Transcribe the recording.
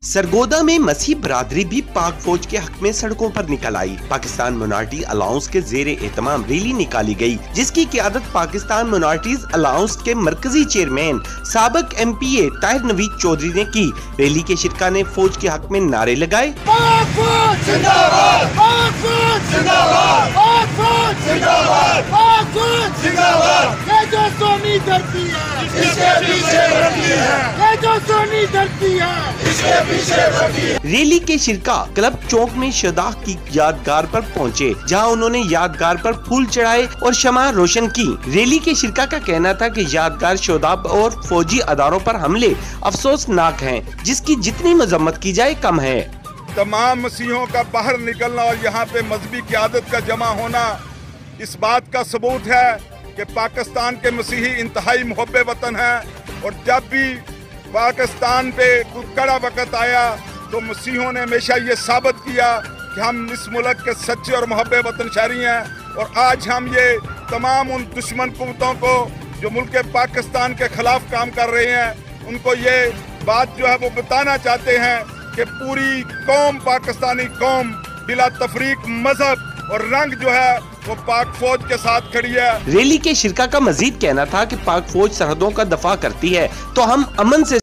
सरगोदा में मसीह बरादरी भी पाक फौज के हक में सड़कों पर निकल आई। पाकिस्तान माइनॉरिटी अलाउंस के ज़ेरे एहतमाम रैली निकाली गई, जिसकी क़ियादत पाकिस्तान माइनॉरिटीज अलाउंस के मरकजी चेयरमैन साबिक MPA ताहिर नवीद चौधरी ने की। रैली के शिरका ने फौज के हक में नारे लगाए। पाक फौज जिंदाबाद, पाक फौज जिंदाबाद, पाक फौज जिंदाबाद, पाक फौज जिंदाबाद। ये जो सोनी धरती है, इसके पीछे रखी है। ये जो सोनी धरती है, इसके पीछे रखी है। रैली के शिरका क्लब चौक में शहदा की यादगार पर पहुंचे, जहां उन्होंने यादगार पर फूल चढ़ाए और शमा रोशन की। रैली के शिरका का कहना था कि यादगार शहदा और फौजी अदारों पर हमले अफसोसनाक हैं, जिसकी जितनी मजम्मत की जाए कम है। तमाम मसीहों का बाहर निकलना और यहाँ पे मजहबी क़यादत का जमा होना इस बात का सबूत है कि पाकिस्तान के मसीही इंतहाई मुहब्बे वतन हैं। और जब भी पाकिस्तान पे कोई कड़ा वक्त आया तो मसीहों ने हमेशा ये साबित किया कि हम इस मुल्क के सच्चे और मुहब्बे वतन शहरी हैं। और आज हम ये तमाम उन दुश्मन कुव्वतों को जो मुल्क पाकिस्तान के खिलाफ काम कर रहे हैं, उनको ये बात जो है वो बताना चाहते हैं कि पूरी कौम, पाकिस्तानी कौम बिला तफरीक मजहब और रंग जो है वो पाक फौज के साथ खड़ी है। रैली के शिरका का मजीद कहना था कि पाक फौज सरहदों का दफा करती है, तो हम अमन से